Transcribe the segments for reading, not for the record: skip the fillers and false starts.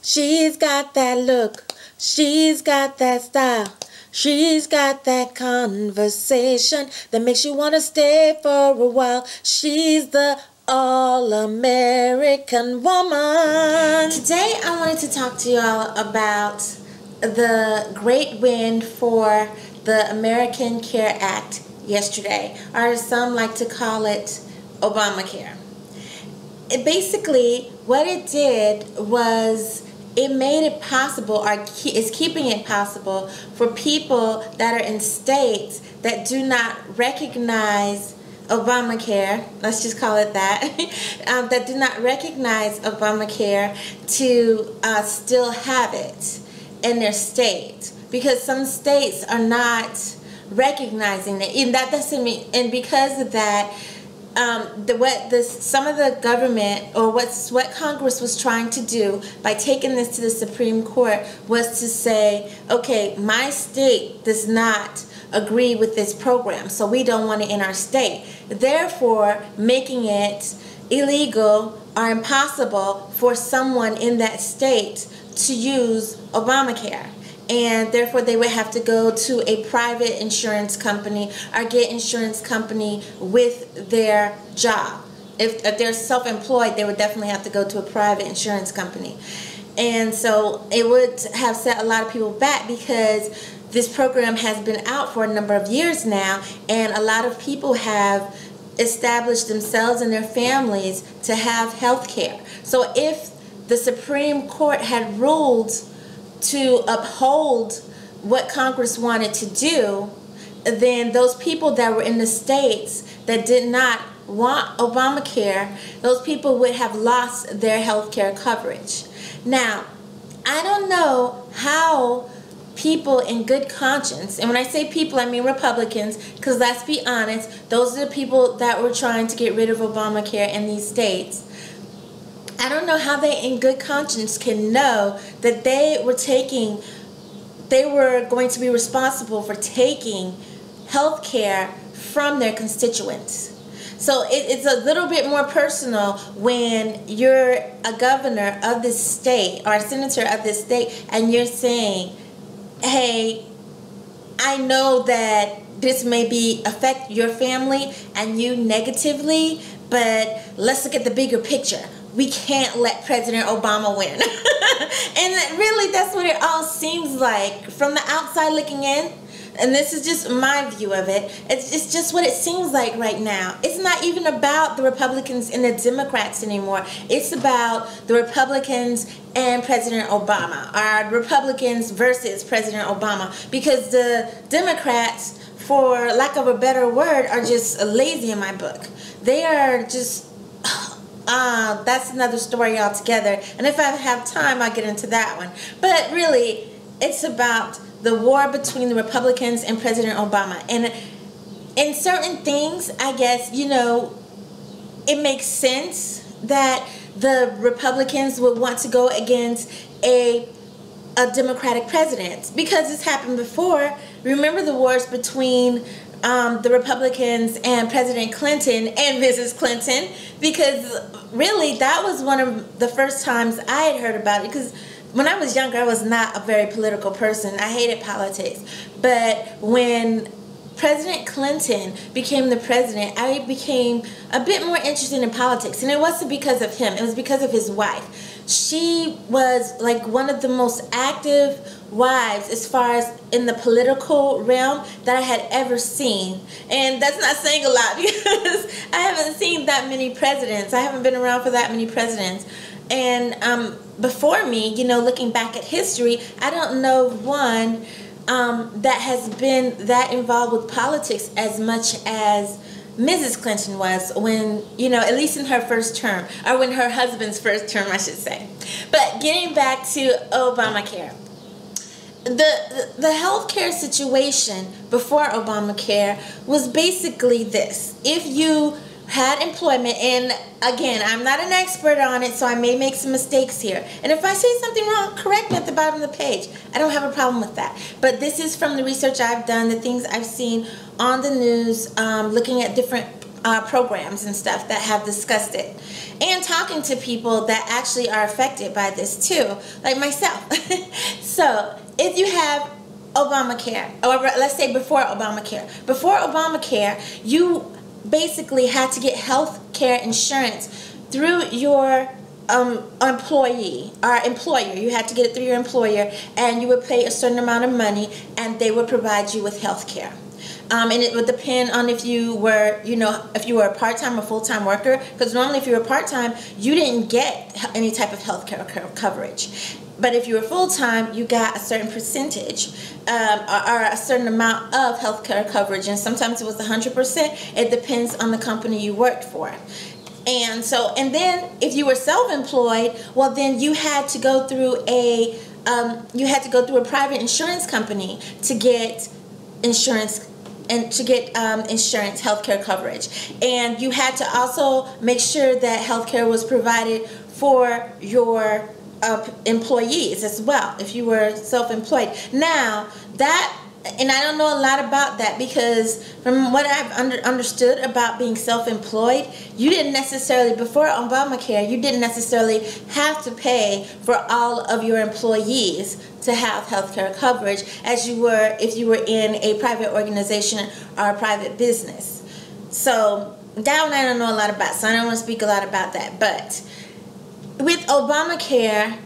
She's got that look. She's got that style. She's got that conversation that makes you want to stay for a while. She's the all-American woman. Today I wanted to talk to y'all about the great win for the American Care Act yesterday, or some like to call it Obamacare. Basically, what it did was it made it possible, or is keeping it possible, for people that are in states that do not recognize Obamacare, let's just call it that, that do not recognize Obamacare to still have it in their state, because some states are not recognizing it, and that doesn't mean, and because of that, some of the government, or what Congress was trying to do by taking this to the Supreme Court, was to say, okay, my state does not agree with this program, so we don't want it in our state, therefore making it illegal or impossible for someone in that state to use Obamacare. And therefore they would have to go to a private insurance company or get insurance company with their job. If they're self-employed, they would definitely have to go to a private insurance company. And so it would have set a lot of people back, because this program has been out for a number of years now, and a lot of people have established themselves and their families to have health care. So if the Supreme Court had ruled to uphold what Congress wanted to do, then those people that were in the states that did not want Obamacare, those people would have lost their health care coverage. Now, I don't know how people in good conscience, and when I say people, I mean Republicans, because let's be honest, those are the people that were trying to get rid of Obamacare in these states. I don't know how they in good conscience can know that they were going to be responsible for taking health care from their constituents. So it's a little bit more personal when you're a governor of this state or a senator of this state, and you're saying, hey, I know that this may affect your family and you negatively, but let's look at the bigger picture. We can't let President Obama win. And really, that's what it all seems like from the outside looking in. And this is just my view of it. It's just what it seems like right now. It's not even about the Republicans and the Democrats anymore. It's about the Republicans and President Obama, or Republicans versus President Obama. Because the Democrats, for lack of a better word, are just lazy in my book. They are just... that's another story altogether, and if I have time I'll get into that one. But really, it's about the war between the Republicans and President Obama. And in certain things, I guess, it makes sense that the Republicans would want to go against a Democratic president, because it's happened before. Remember the wars between the Republicans and President Clinton and Mrs. Clinton, because really that was one of the first times I had heard about it, because when I was younger I was not a very political person. I hated politics. But when President Clinton became the president, I became a bit more interested in politics, and it wasn't because of him, it was because of his wife. She was like one of the most active wives as far as in the political realm that I had ever seen. And that's not saying a lot, because I haven't seen that many presidents. I haven't been around for that many presidents. And before me, looking back at history, I don't know one that has been that involved with politics as much as Mrs. Clinton was, when, at least in her first term, or when her husband's first term, I should say. But getting back to Obamacare, the healthcare situation before Obamacare was basically this: if you had employment, and again, I'm not an expert on it, so I may make some mistakes here, and if I say something wrong, correct me at the bottom of the page. I don't have a problem with that. But this is from the research I've done, the things I've seen on the news, looking at different programs and stuff that have discussed it, and talking to people that actually are affected by this too, like myself. So if you have Obamacare, or let's say before Obamacare, you basically had to get health care insurance through your employee or employer. You had to get it through your employer, and you would pay a certain amount of money, and they would provide you with health care. And it would depend on if you were, if you were a part-time or full-time worker, because normally if you were part-time, you didn't get any type of health care coverage. But if you were full-time, you got a certain percentage or a certain amount of health care coverage, and sometimes it was 100%. It depends on the company you worked for. And then if you were self-employed, well, then you had to go through a private insurance company to get insurance healthcare coverage. And you had to also make sure that healthcare was provided for your employees as well, if you were self-employed. Now, and I don't know a lot about that, because from what I've understood about being self-employed, you didn't necessarily, before Obamacare, you didn't necessarily have to pay for all of your employees to have health care coverage as you were if you were in a private organization or a private business. So that one I don't know a lot about, so I don't want to speak a lot about that. But with Obamacare,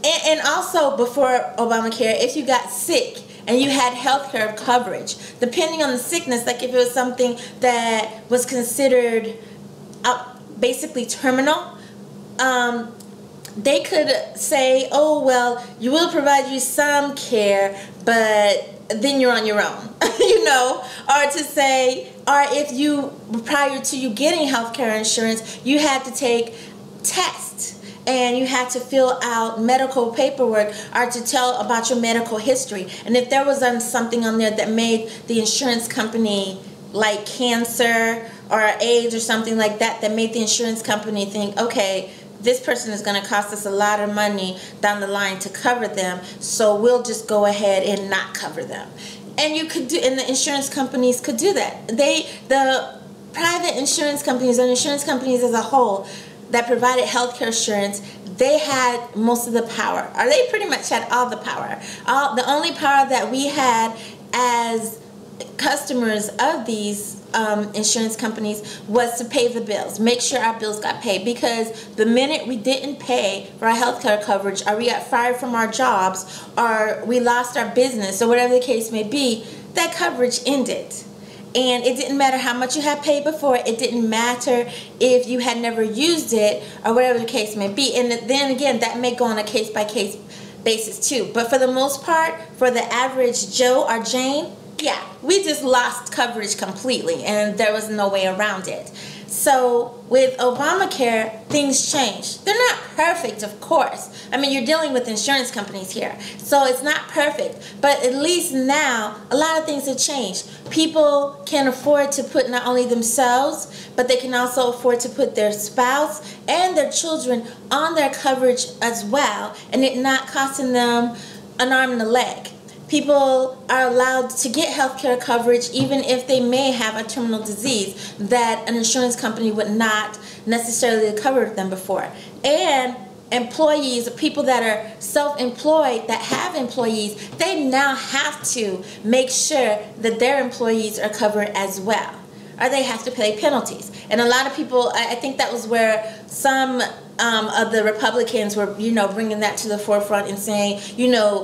and also before Obamacare, if you got sick and you had health care coverage, depending on the sickness, like if it was something that was considered basically terminal, they could say, oh, well, you will provide you some care, but then you're on your own, or to say, or if you, prior to you getting health care insurance, you had to take tests and you had to fill out medical paperwork or to tell about your medical history. And if there was something on there that made the insurance company, like cancer or AIDS or something like that, that made the insurance company think, okay, this person is going to cost us a lot of money down the line to cover them, so we'll just go ahead and not cover them. And the insurance companies could do that. The private insurance companies and insurance companies as a whole that provided healthcare insurance, they had most of the power, or they pretty much had all the power. The only power that we had as customers of these insurance companies was to pay the bills, make sure our bills got paid, because the minute we didn't pay for our health care coverage, or we got fired from our jobs, or we lost our business, or whatever the case may be, that coverage ended. And it didn't matter how much you had paid before. It didn't matter if you had never used it or whatever the case may be. And then again, that may go on a case-by-case basis too. But for the most part, for the average Joe or Jane, yeah, we just lost coverage completely, and there was no way around it. So with Obamacare, things changed. They're not perfect, of course. I mean, you're dealing with insurance companies here, so it's not perfect. But at least now, a lot of things have changed. People can afford to put not only themselves, but they can also afford to put their spouse and their children on their coverage as well, and it not costing them an arm and a leg. People are allowed to get health care coverage even if they may have a terminal disease that an insurance company would not necessarily cover them before. And employees, people that are self-employed, that have employees, they now have to make sure that their employees are covered as well, or they have to pay penalties. And a lot of people, I think that was where some of the Republicans were, bringing that to the forefront and saying,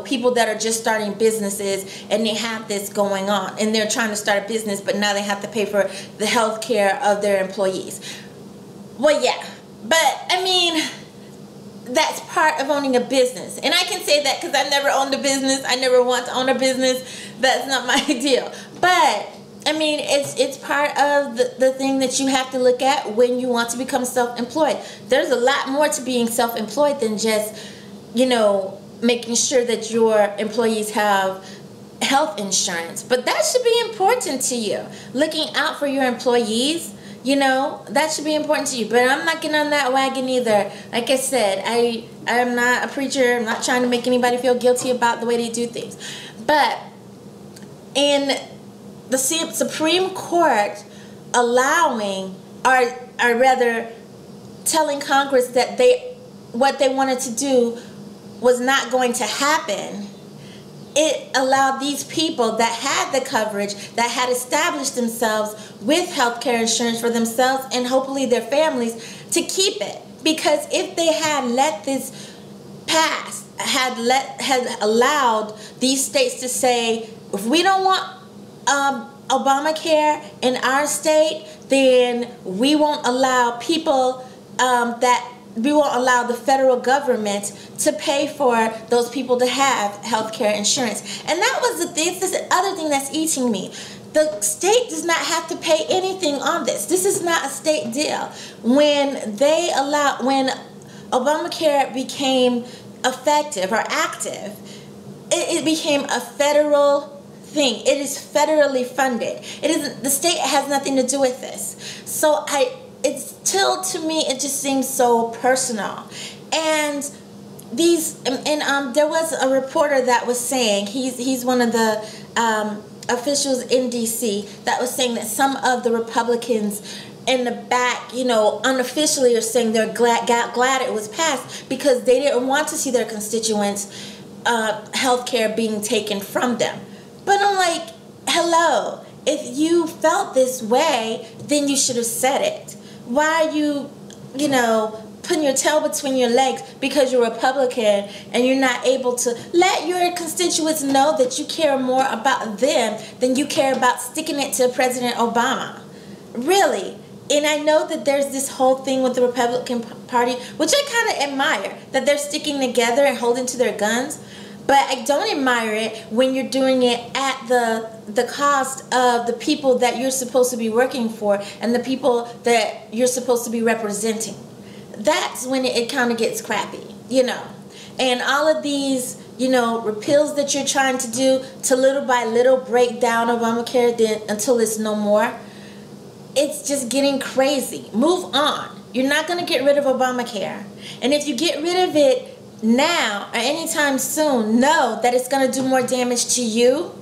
people that are just starting businesses and they have this going on and they're trying to start a business, but now they have to pay for the health care of their employees. Well, yeah, but I mean, that's part of owning a business. And I can say that because I never owned a business. I never want to own a business. That's not my deal. But I mean, it's part of the thing that you have to look at when you want to become self-employed. There's a lot more to being self-employed than just, making sure that your employees have health insurance. But that should be important to you. Looking out for your employees, that should be important to you. But I'm not getting on that wagon either. Like I said, I'm not a preacher. I'm not trying to make anybody feel guilty about the way they do things. But in the Supreme Court allowing, or rather telling Congress that what they wanted to do was not going to happen, it allowed these people that had the coverage, that had established themselves with health care insurance for themselves and hopefully their families, to keep it. Because if they had let this pass, had allowed these states to say, if we don't want Obamacare in our state, then we won't allow people we won't allow the federal government to pay for those people to have health care insurance. And that was this is the other thing that's eating me. The state does not have to pay anything on this. This is not a state deal. When Obamacare became effective or active, it became a federal thing. It is federally funded. It isn't, the state has nothing to do with this. So to me, it just seems so personal. And there was a reporter that was saying, he's one of the officials in DC, that was saying that some of the Republicans in the back, unofficially are saying they're glad it was passed because they didn't want to see their constituents' health care being taken from them. But I'm like, hello, if you felt this way, then you should have said it. Why are you, putting your tail between your legs because you're Republican and you're not able to let your constituents know that you care more about them than you care about sticking it to President Obama? Really? And I know that there's this whole thing with the Republican Party, which I kind of admire, that they're sticking together and holding to their guns. But I don't admire it when you're doing it at the cost of the people that you're supposed to be working for and the people that you're supposed to be representing. That's when it kind of gets crappy, And all of these, repeals that you're trying to do to little by little break down Obamacare until it's no more, it's just getting crazy. Move on. You're not going to get rid of Obamacare. And if you get rid of it now or anytime soon, know that it's going to do more damage to you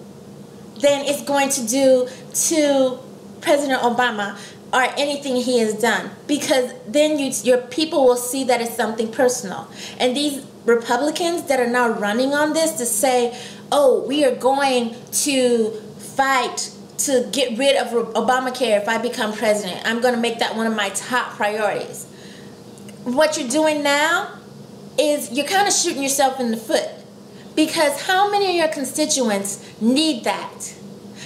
than it's going to do to President Obama or anything he has done, because then your people will see that it's something personal. And these Republicans that are now running on this to say, oh, we are going to fight to get rid of Obamacare if I become president, I'm going to make that one of my top priorities. What you're doing now is you're kind of shooting yourself in the foot, because how many of your constituents need that?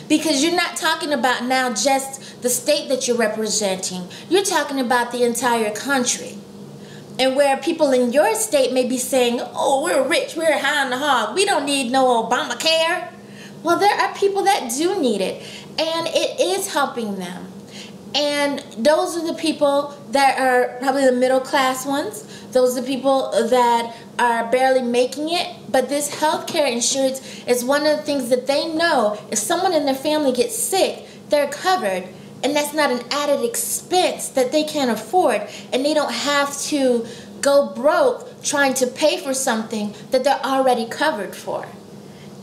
Because you're not talking about now just the state that you're representing. You're talking about the entire country. And where people in your state may be saying, oh, we're rich, we're high on the hog, we don't need no Obamacare. Well, there are people that do need it, and it is helping them. And those are the people that are probably the middle class ones. Those are the people that are barely making it. But this healthcare insurance is one of the things that they know if someone in their family gets sick, they're covered. And that's not an added expense that they can't afford. And they don't have to go broke trying to pay for something that they're already covered for.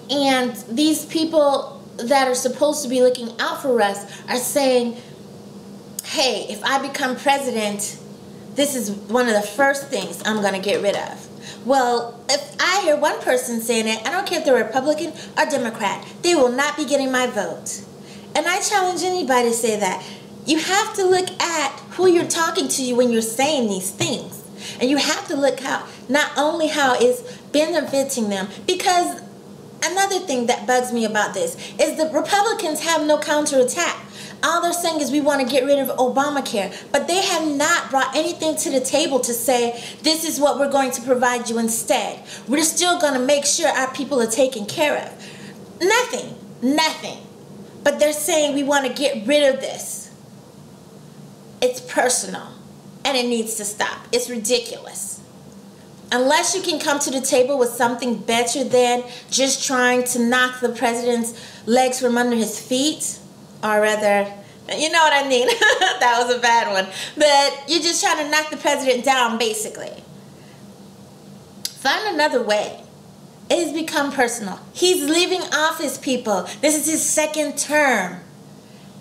And these people that are supposed to be looking out for us are saying, hey, if I become president, this is one of the first things I'm going to get rid of. Well, if I hear one person saying it, I don't care if they're Republican or Democrat, they will not be getting my vote. And I challenge anybody to say that. You have to look at who you're talking to when you're saying these things. And you have to look not only how it's benefiting them, because another thing that bugs me about this is the Republicans have no counterattack. All they're saying is we want to get rid of Obamacare, but they have not brought anything to the table to say this is what we're going to provide you instead. We're still going to make sure our people are taken care of. Nothing. But they're saying we want to get rid of this. It's personal, and it needs to stop. It's ridiculous. Unless you can come to the table with something better than just trying to knock the president's legs from under his feet, or rather, you know what I mean, that was a bad one, but you're just trying to knock the president down, basically. Find another way. It has become personal. He's leaving office, people. This is his second term.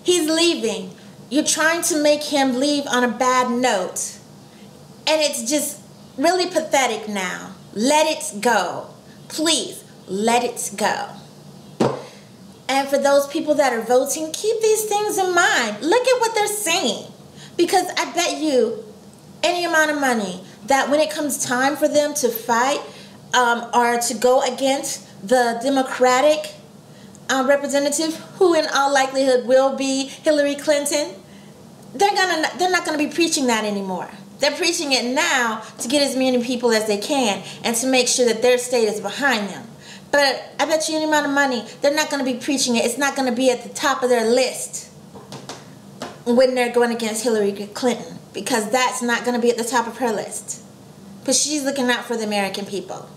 He's leaving. you're trying to make him leave on a bad note. And it's just really pathetic now. Let it go. Please, let it go. And for those people that are voting, keep these things in mind. Look at what they're saying. Because I bet you any amount of money that when it comes time for them to fight or to go against the Democratic representative, who in all likelihood will be Hillary Clinton, they're not gonna be preaching that anymore. They're preaching it now to get as many people as they can and to make sure that their state is behind them. But I bet you any amount of money, they're not going to be preaching it. It's not going to be at the top of their list when they're going against Hillary Clinton, because that's not going to be at the top of her list. Because she's looking out for the American people.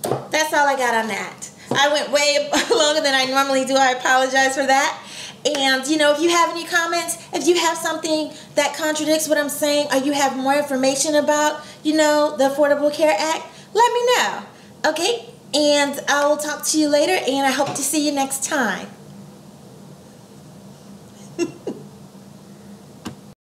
That's all I got on that. I went way longer than I normally do. I apologize for that. And, you know, if you have any comments, if you have something that contradicts what I'm saying, or you have more information about, you know, the Affordable Care Act, let me know. Okay? And I will talk to you later, and I hope to see you next time.